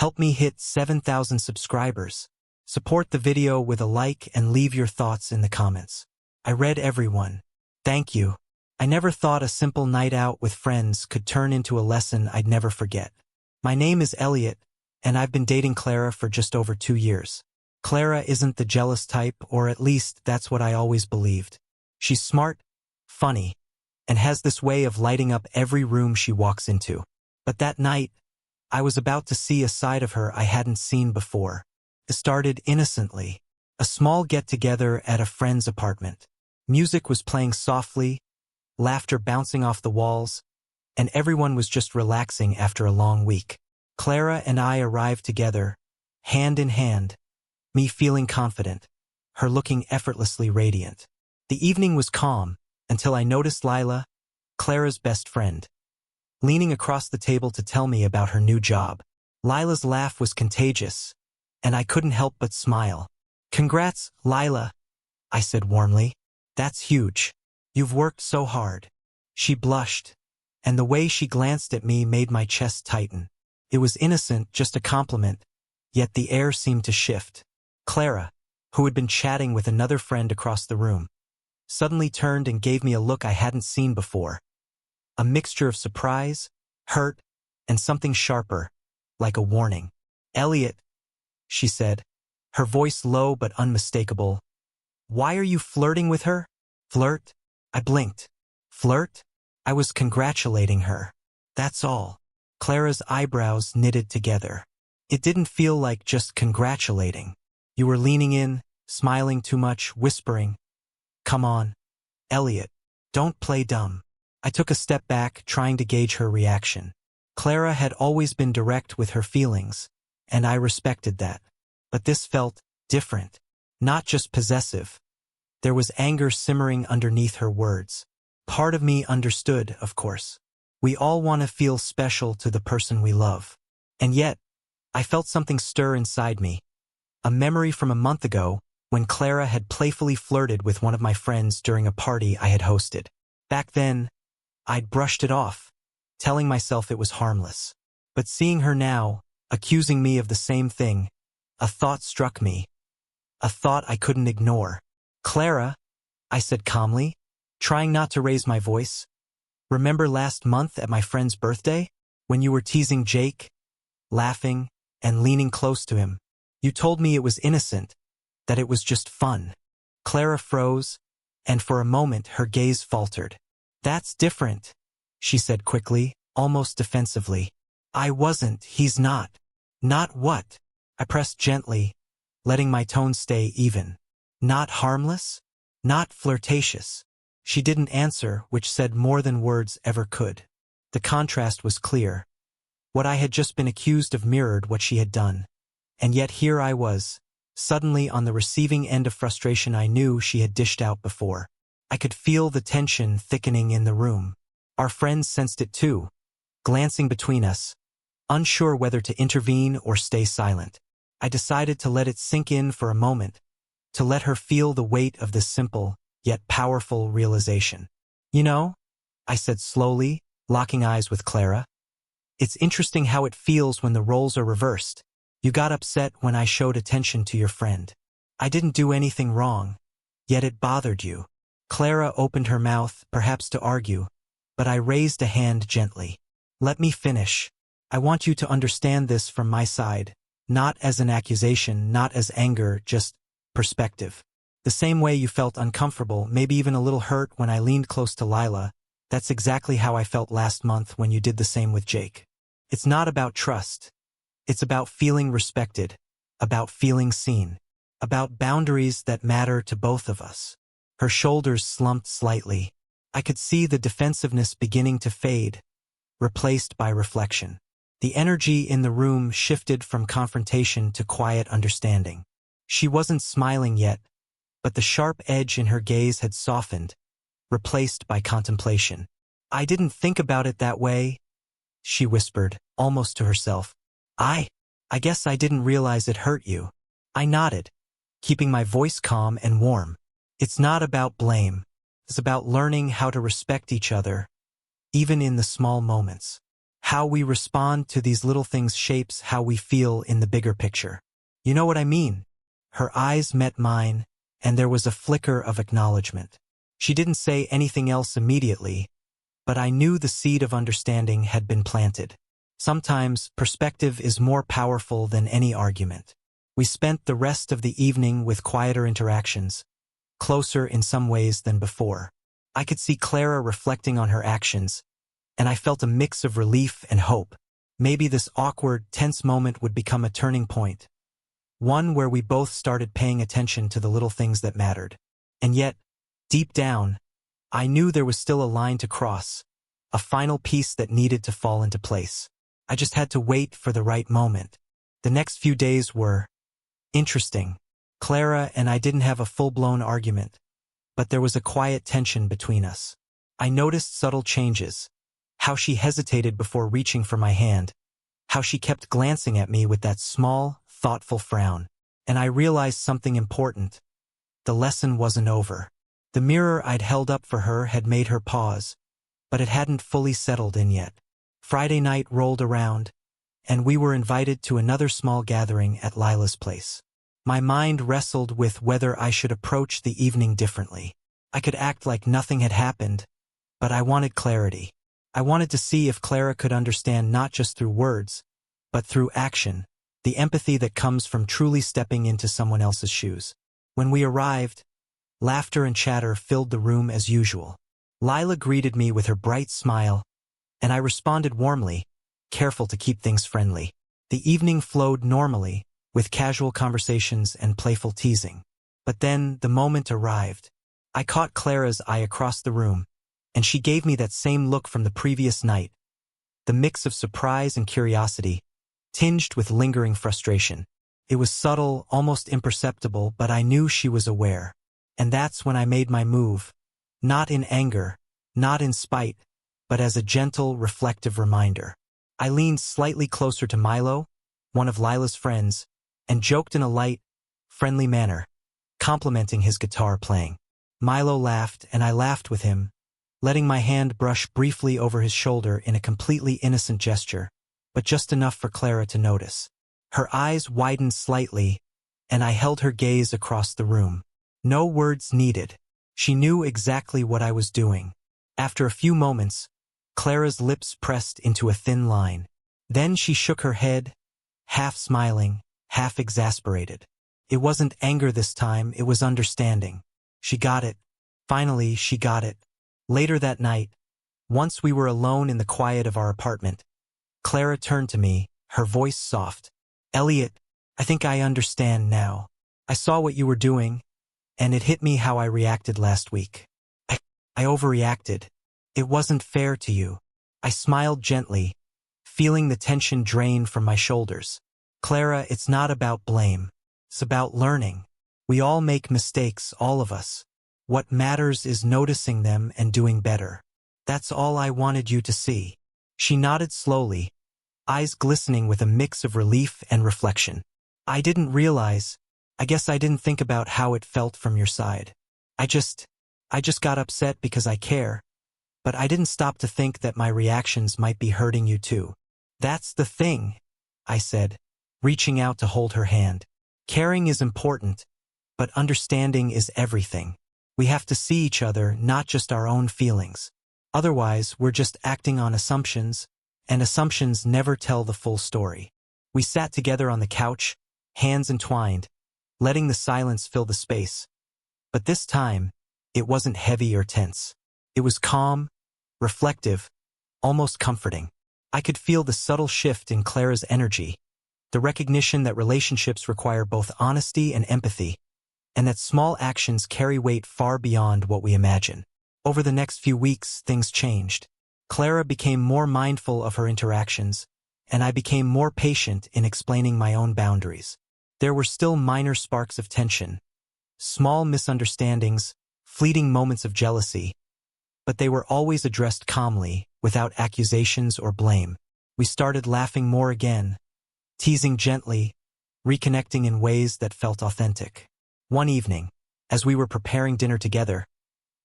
Help me hit 7,000 subscribers. Support the video with a like and leave your thoughts in the comments. I read everyone. Thank you. I never thought a simple night out with friends could turn into a lesson I'd never forget. My name is Elliot, and I've been dating Clara for just over 2 years. Clara isn't the jealous type, or at least that's what I always believed. She's smart, funny, and has this way of lighting up every room she walks into. But that night, I was about to see a side of her I hadn't seen before. It started innocently. A small get-together at a friend's apartment. Music was playing softly, laughter bouncing off the walls, and everyone was just relaxing after a long week. Clara and I arrived together, hand in hand, me feeling confident, her looking effortlessly radiant. The evening was calm until I noticed Lila, Clara's best friend, leaning across the table to tell me about her new job. Lila's laugh was contagious, and I couldn't help but smile. "Congrats, Lila," I said warmly. "That's huge. You've worked so hard." She blushed, and the way she glanced at me made my chest tighten. It was innocent, just a compliment, yet the air seemed to shift. Clara, who had been chatting with another friend across the room, suddenly turned and gave me a look I hadn't seen before. A mixture of surprise, hurt, and something sharper, like a warning. "Elliot," she said, her voice low but unmistakable. "Why are you flirting with her?" "Flirt?" I blinked. "Flirt?" I was congratulating her. That's all. Clara's eyebrows knitted together. It didn't feel like just congratulating. You were leaning in, smiling too much, whispering, "Come on, Elliot, don't play dumb." I took a step back, trying to gauge her reaction. Clara had always been direct with her feelings, and I respected that. But this felt different, not just possessive. There was anger simmering underneath her words. Part of me understood, of course. We all want to feel special to the person we love. And yet, I felt something stir inside me. A memory from a month ago, when Clara had playfully flirted with one of my friends during a party I had hosted. Back then, I'd brushed it off, telling myself it was harmless. But seeing her now, accusing me of the same thing, a thought struck me. A thought I couldn't ignore. "Clara," I said calmly, trying not to raise my voice. "Remember last month at my friend's birthday, when you were teasing Jake, laughing, and leaning close to him? You told me it was innocent, that it was just fun." Clara froze, and for a moment her gaze faltered. "That's different," she said quickly, almost defensively. "I wasn't, he's not." "Not what?" I pressed gently, letting my tone stay even. "Not harmless? Not flirtatious?" She didn't answer, which said more than words ever could. The contrast was clear. What I had just been accused of mirrored what she had done. And yet here I was, suddenly on the receiving end of frustration I knew she had dished out before. I could feel the tension thickening in the room. Our friends sensed it too, glancing between us, unsure whether to intervene or stay silent. I decided to let it sink in for a moment, to let her feel the weight of this simple, yet powerful realization. "You know," I said slowly, locking eyes with Clara, "it's interesting how it feels when the roles are reversed. You got upset when I showed attention to your friend. I didn't do anything wrong, yet it bothered you." Clara opened her mouth, perhaps to argue, but I raised a hand gently. "Let me finish. I want you to understand this from my side, not as an accusation, not as anger, just perspective. The same way you felt uncomfortable, maybe even a little hurt when I leaned close to Lila, that's exactly how I felt last month when you did the same with Jake. It's not about trust. It's about feeling respected, about feeling seen, about boundaries that matter to both of us." Her shoulders slumped slightly. I could see the defensiveness beginning to fade, replaced by reflection. The energy in the room shifted from confrontation to quiet understanding. She wasn't smiling yet, but the sharp edge in her gaze had softened, replaced by contemplation. "I didn't think about it that way," she whispered, almost to herself. I guess I didn't realize it hurt you." I nodded, keeping my voice calm and warm. "It's not about blame. It's about learning how to respect each other, even in the small moments." How we respond to these little things shapes how we feel in the bigger picture. You know what I mean? Her eyes met mine, and there was a flicker of acknowledgement. She didn't say anything else immediately, but I knew the seed of understanding had been planted. Sometimes perspective is more powerful than any argument. We spent the rest of the evening with quieter interactions, closer in some ways than before. I could see Clara reflecting on her actions, and I felt a mix of relief and hope. Maybe this awkward, tense moment would become a turning point, one where we both started paying attention to the little things that mattered. And yet, deep down, I knew there was still a line to cross, a final piece that needed to fall into place. I just had to wait for the right moment. The next few days were interesting. Clara and I didn't have a full-blown argument, but there was a quiet tension between us. I noticed subtle changes, how she hesitated before reaching for my hand, how she kept glancing at me with that small, thoughtful frown. And I realized something important. The lesson wasn't over. The mirror I'd held up for her had made her pause, but it hadn't fully settled in yet. Friday night rolled around, and we were invited to another small gathering at Lila's place. My mind wrestled with whether I should approach the evening differently. I could act like nothing had happened, but I wanted clarity. I wanted to see if Clara could understand not just through words, but through action, the empathy that comes from truly stepping into someone else's shoes. When we arrived, laughter and chatter filled the room as usual. Lila greeted me with her bright smile, and I responded warmly, careful to keep things friendly. The evening flowed normally, with casual conversations and playful teasing. But then the moment arrived. I caught Clara's eye across the room, and she gave me that same look from the previous night, the mix of surprise and curiosity, tinged with lingering frustration. It was subtle, almost imperceptible, but I knew she was aware. And that's when I made my move, not in anger, not in spite, but as a gentle, reflective reminder. I leaned slightly closer to Milo, one of Lila's friends, and joked in a light, friendly manner, complimenting his guitar playing. Milo laughed, and I laughed with him, letting my hand brush briefly over his shoulder in a completely innocent gesture, but just enough for Clara to notice. Her eyes widened slightly, and I held her gaze across the room. No words needed. She knew exactly what I was doing. After a few moments, Clara's lips pressed into a thin line. Then she shook her head, half smiling, half exasperated. It wasn't anger this time, it was understanding. She got it. Finally, she got it. Later that night, once we were alone in the quiet of our apartment, Clara turned to me, her voice soft. "Elliot, I think I understand now. I saw what you were doing, and it hit me how I reacted last week. I overreacted. It wasn't fair to you." I smiled gently, feeling the tension drain from my shoulders. "Clara, it's not about blame. It's about learning. We all make mistakes, all of us. What matters is noticing them and doing better. That's all I wanted you to see." She nodded slowly, eyes glistening with a mix of relief and reflection. "I didn't realize. I guess I didn't think about how it felt from your side. I just got upset because I care, but I didn't stop to think that my reactions might be hurting you too." "That's the thing," I said, reaching out to hold her hand. "Caring is important, but understanding is everything. We have to see each other, not just our own feelings. Otherwise, we're just acting on assumptions, and assumptions never tell the full story." We sat together on the couch, hands entwined, letting the silence fill the space. But this time, it wasn't heavy or tense. It was calm, reflective, almost comforting. I could feel the subtle shift in Clara's energy, the recognition that relationships require both honesty and empathy, and that small actions carry weight far beyond what we imagine. Over the next few weeks, things changed. Clara became more mindful of her interactions, and I became more patient in explaining my own boundaries. There were still minor sparks of tension, small misunderstandings, fleeting moments of jealousy, but they were always addressed calmly, without accusations or blame. We started laughing more again, teasing gently, reconnecting in ways that felt authentic. One evening, as we were preparing dinner together,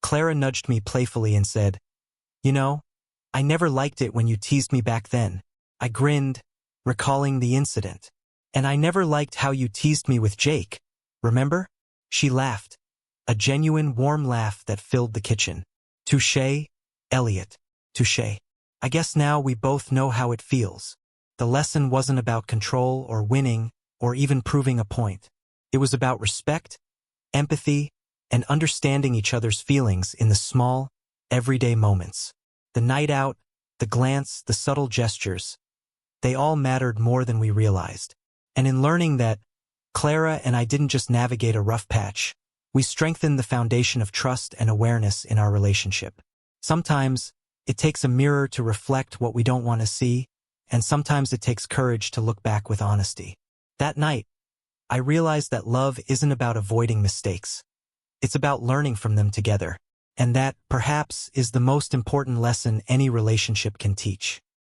Clara nudged me playfully and said, "You know, I never liked it when you teased me back then. I grinned, recalling the incident. And I never liked how you teased me with Jake. Remember? She laughed. A genuine, warm laugh that filled the kitchen. Touché, Elliot. Touché. I guess now we both know how it feels. The lesson wasn't about control or winning or even proving a point. It was about respect, empathy, and understanding each other's feelings in the small, everyday moments. The night out, the glance, the subtle gestures, they all mattered more than we realized. And in learning that, Clara and I didn't just navigate a rough patch, we strengthened the foundation of trust and awareness in our relationship. Sometimes, it takes a mirror to reflect what we don't want to see, and sometimes it takes courage to look back with honesty. That night, I realized that love isn't about avoiding mistakes. It's about learning from them together, and that, perhaps, is the most important lesson any relationship can teach.